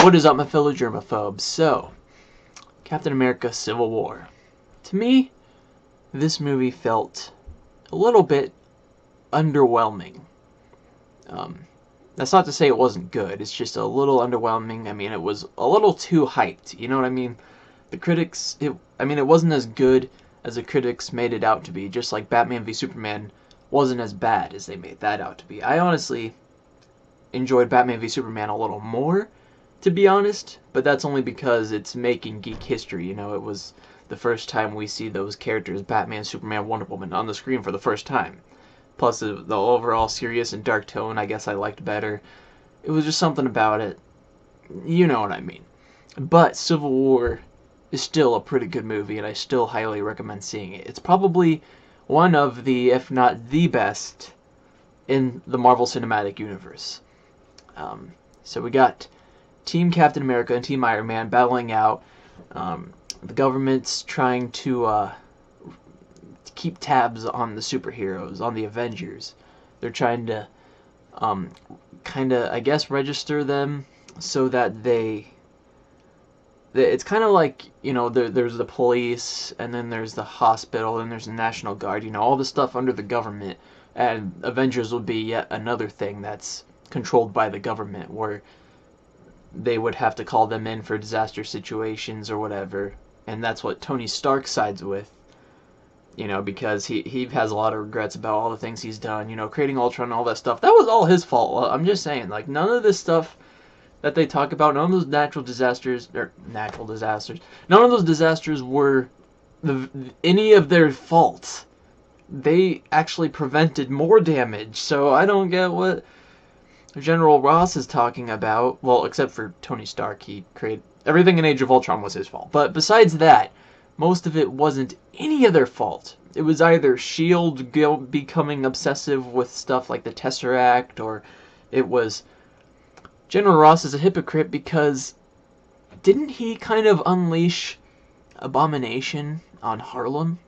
What is up, my fellow germaphobes? So, Captain America Civil War. To me, this movie felt a little bit underwhelming. That's not to say it wasn't good, it's just a little underwhelming. I mean, it was a little too hyped, you know what I mean? The critics, it wasn't as good as the critics made it out to be, just like Batman v Superman wasn't as bad as they made that out to be. I honestly enjoyed Batman v Superman a little more, to be honest, but that's only because it's making geek history, you know. It was the first time we see those characters, Batman, Superman, Wonder Woman, on the screen for the first time. Plus, the overall serious and dark tone, I guess I liked better. It was just something about it. You know what I mean. But Civil War is still a pretty good movie, and I still highly recommend seeing it. It's probably one of the, if not the best, in the Marvel Cinematic Universe. So we got Team Captain America and Team Iron Man battling out. The government's trying to keep tabs on the superheroes, on the Avengers. They're trying to kind of, I guess, register them so that it's kind of like, you know, there's the police, and then there's the hospital, and there's the National Guard, you know, all the stuff under the government, and Avengers would be yet another thing that's controlled by the government, where they would have to call them in for disaster situations or whatever, and that's what Tony Stark sides with, you know, because he has a lot of regrets about all the things he's done, you know, creating Ultron and all that stuff. That was all his fault. I'm just saying, like, none of this stuff that they talk about, none of those natural disasters were any of their fault. They actually prevented more damage, so I don't get what General Ross is talking about. Well, except for Tony Stark, he created everything in Age of Ultron was his fault. But besides that, most of it wasn't any of their fault. It was either S.H.I.E.L.D. becoming obsessive with stuff like the Tesseract, or it was General Ross is a hypocrite because didn't he kind of unleash Abomination on Harlem?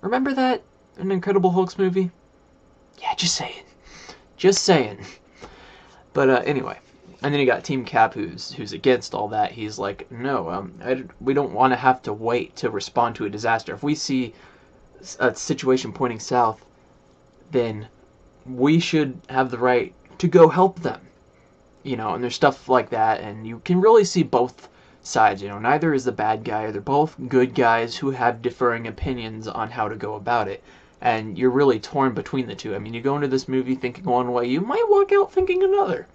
Remember that? An Incredible Hulk's movie? Yeah, just saying. Just saying. But anyway, and then you got Team Cap, who's against all that. He's like, no, we don't want to have to wait to respond to a disaster. If we see a situation pointing south, then we should have the right to go help them. You know, and there's stuff like that, and you can really see both sides. You know, neither is the bad guy. They're both good guys who have differing opinions on how to go about it. And you're really torn between the two. I mean, you go into this movie thinking one way, you might walk out thinking another.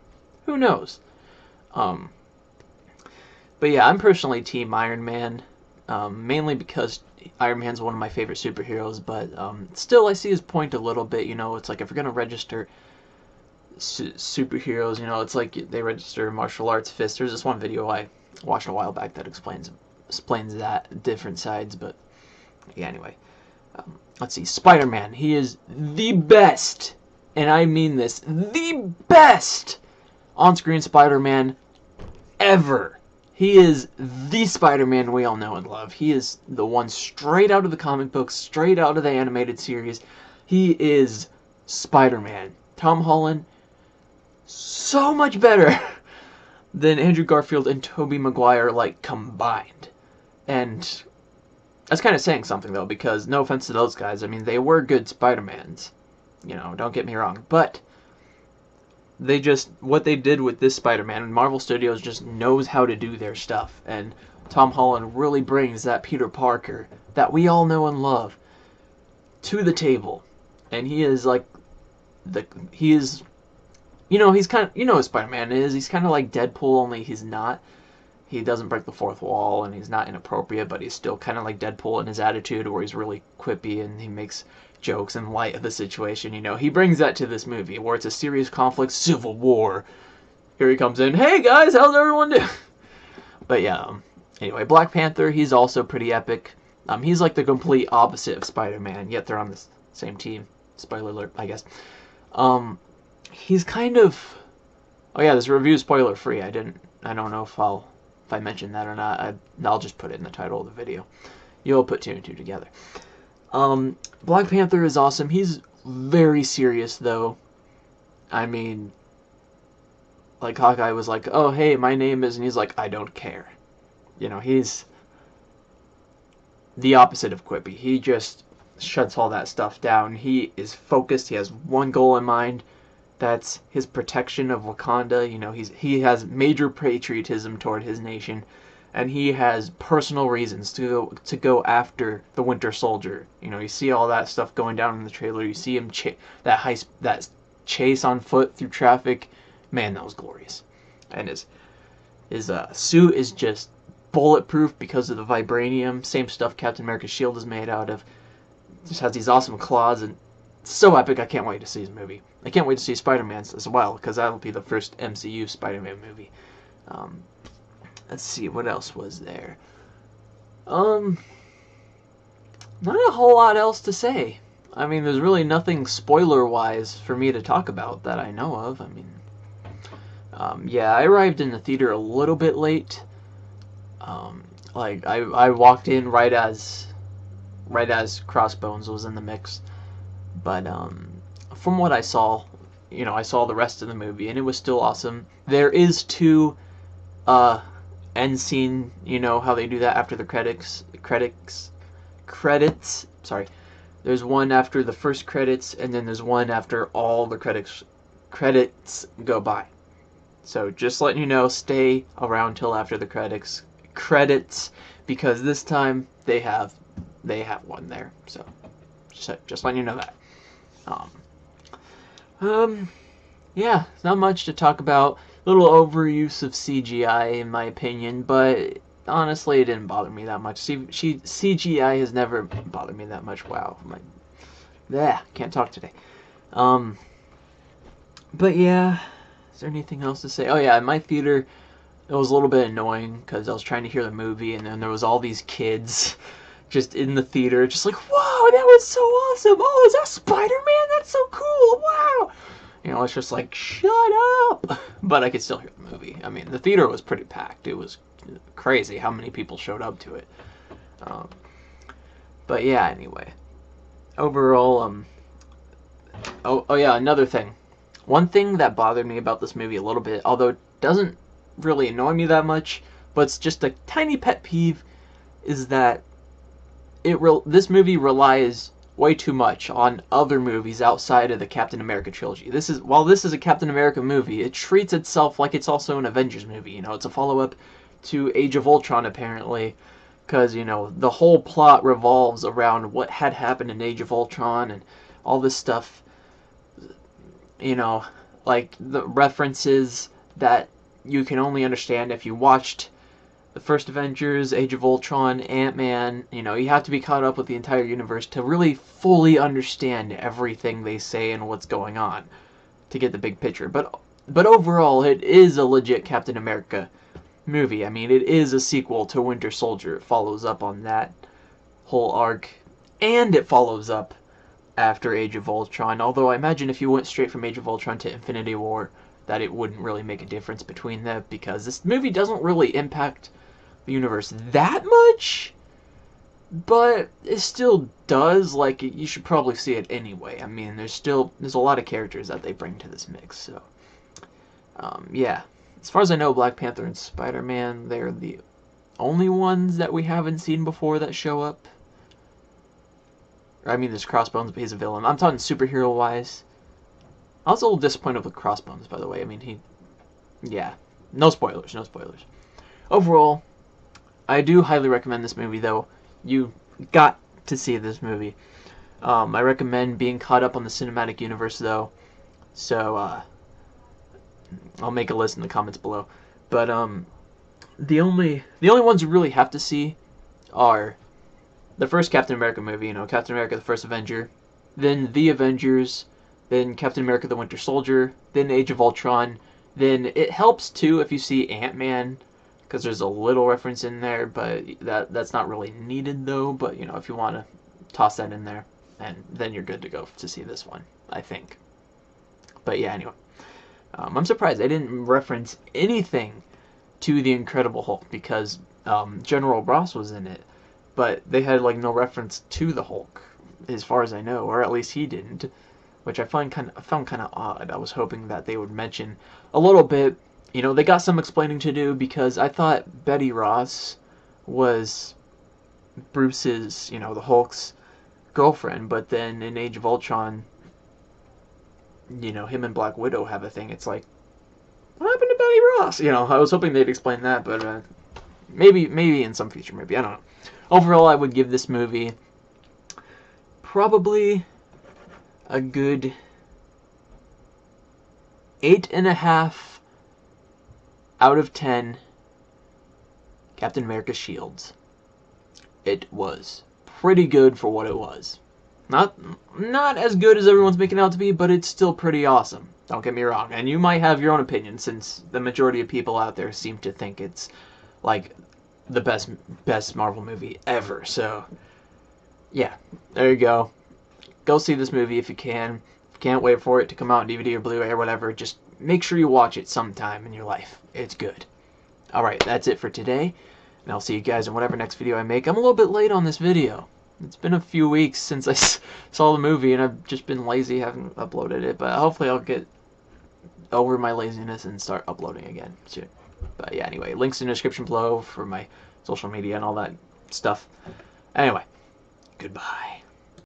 Who knows? But yeah, I'm personally Team Iron Man, mainly because Iron Man's one of my favorite superheroes, but still I see his point a little bit. You know, it's like if we're going to register superheroes, you know, it's like they register martial arts fists. There's this one video I watched a while back that explains that, different sides, but yeah, anyway. Let's see, Spider-Man. He is the best, and I mean this, the best on-screen Spider-Man ever. He is the Spider-Man we all know and love. He is the one straight out of the comic books, straight out of the animated series. He is Spider-Man. Tom Holland, so much better than Andrew Garfield and Tobey Maguire, like, combined. And that's kind of saying something, though, because no offense to those guys, I mean, they were good Spider-Mans. You know, don't get me wrong. But they just, what they did with this Spider-Man, and Marvel Studios just knows how to do their stuff. And Tom Holland really brings that Peter Parker that we all know and love to the table. And he is like, you know, he's kind of, you know who Spider-Man is. He's kind of like Deadpool, only he's not. He doesn't break the fourth wall, and he's not inappropriate, but he's still kind of like Deadpool in his attitude, where he's really quippy, and he makes jokes in light of the situation, you know. He brings that to this movie, where it's a serious conflict, Civil War. Here he comes in, hey guys, how's everyone doing? But yeah, anyway, Black Panther, he's also pretty epic. He's like the complete opposite of Spider-Man, yet they're on the same team. Spoiler alert, I guess. He's kind of, oh yeah, this review is spoiler free. I don't know if I mentioned that or not. I'll just put it in the title of the video. You'll put two and two together. Black Panther is awesome. He's very serious, though. I mean, like Hawkeye was like, oh hey, my name is, and he's like, I don't care. You know, he's the opposite of quippy. He just shuts all that stuff down. He is focused. He has one goal in mind. That's his protection of Wakanda. You know, he has major patriotism toward his nation, and he has personal reasons to go after the Winter Soldier. You know, you see all that stuff going down in the trailer. You see him that chase on foot through traffic. Man, that was glorious. And his suit is just bulletproof because of the vibranium. Same stuff Captain America's shield is made out of. Just has these awesome claws, and it's so epic. I can't wait to see his movie. I can't wait to see Spider-Man's as well, because that'll be the first MCU Spider-Man movie. Let's see, what else was there? Not a whole lot else to say. I mean, there's really nothing spoiler-wise for me to talk about that I know of. I mean, yeah, I arrived in the theater a little bit late. Like, I walked in right as Crossbones was in the mix. But, from what I saw, you know, I saw the rest of the movie, and it was still awesome. There is two, end scene, you know, how they do that after the credits. Sorry. There's one after the first credits, and then there's one after all the credits go by. So, just letting you know, stay around till after the credits, because this time they have one there. So, just letting you know that. Yeah, not much to talk about. Little overuse of CGI, in my opinion, but honestly, it didn't bother me that much. CGI has never bothered me that much. Wow, can't talk today. But yeah, is there anything else to say? Oh yeah, in my theater, it was a little bit annoying because I was trying to hear the movie, and then there was all these kids just in the theater, just like, wow, that was so awesome! Oh, is that Spider-Man? That's so cool! Wow! You know, it's just like, shut up! But I could still hear the movie. I mean, the theater was pretty packed. It was crazy how many people showed up to it. But yeah, anyway. Overall, oh yeah, another thing. One thing that bothered me about this movie a little bit, although it doesn't really annoy me that much, but it's just a tiny pet peeve, is that this movie relies way too much on other movies outside of the Captain America trilogy. While this is a Captain America movie, it treats itself like it's also an Avengers movie. You know, it's a follow-up to Age of Ultron, apparently, because, you know, the whole plot revolves around what had happened in Age of Ultron and all this stuff. You know, like the references that you can only understand if you watched the first Avengers, Age of Ultron, Ant-Man. You know, you have to be caught up with the entire universe to really fully understand everything they say and what's going on to get the big picture. But overall, it is a legit Captain America movie. I mean, it is a sequel to Winter Soldier. It follows up on that whole arc, and it follows up after Age of Ultron. Although I imagine if you went straight from Age of Ultron to Infinity War, that it wouldn't really make a difference between them, because this movie doesn't really impact the universe that much, but it still does. Like, you should probably see it anyway. I mean, there's a lot of characters that they bring to this mix. So yeah, as far as I know, Black Panther and Spider-Man, they're the only ones that we haven't seen before that show up. I mean, there's Crossbones, but he's a villain. I'm talking superhero wise. I was a little disappointed with Crossbones, by the way. I mean, yeah, no spoilers. Overall, I do highly recommend this movie, though. You got to see this movie. I recommend being caught up on the cinematic universe, though. So, I'll make a list in the comments below. But, the only ones you really have to see are the first Captain America movie, you know, Captain America the First Avenger, then The Avengers, then Captain America the Winter Soldier, then Age of Ultron. Then it helps, too, if you see Ant-Man, because there's a little reference in there, but that's not really needed, though. But, you know, if you want to toss that in there, and then you're good to go to see this one, I think. But yeah, anyway. I'm surprised I didn't reference anything to the Incredible Hulk, because General Ross was in it, but they had, like, no reference to the Hulk, as far as I know, or at least he didn't, which I found kind of odd. I was hoping that they would mention a little bit You know, they got some explaining to do because I thought Betty Ross was Bruce's, you know, the Hulk's girlfriend, but then in Age of Ultron, you know, him and Black Widow have a thing. It's like, what happened to Betty Ross? You know, I was hoping they'd explain that, but maybe in some future movie. I don't know. Overall, I would give this movie probably a good 8.5 out of 10 Captain America shields. It was pretty good for what it was. Not as good as everyone's making out to be, but it's still pretty awesome. Don't get me wrong. And you might have your own opinion, since the majority of people out there seem to think it's like the best Marvel movie ever. So yeah, there you go. Go see this movie if you can. If you can't wait for it to come out on DVD or Blu-ray or whatever, just make sure you watch it sometime in your life. It's good. Alright, that's it for today. And I'll see you guys in whatever next video I make. I'm a little bit late on this video. It's been a few weeks since I saw the movie, and I've just been lazy, haven't uploaded it. But hopefully I'll get over my laziness and start uploading again soon. But yeah, anyway, links in the description below for my social media and all that stuff. Anyway, goodbye.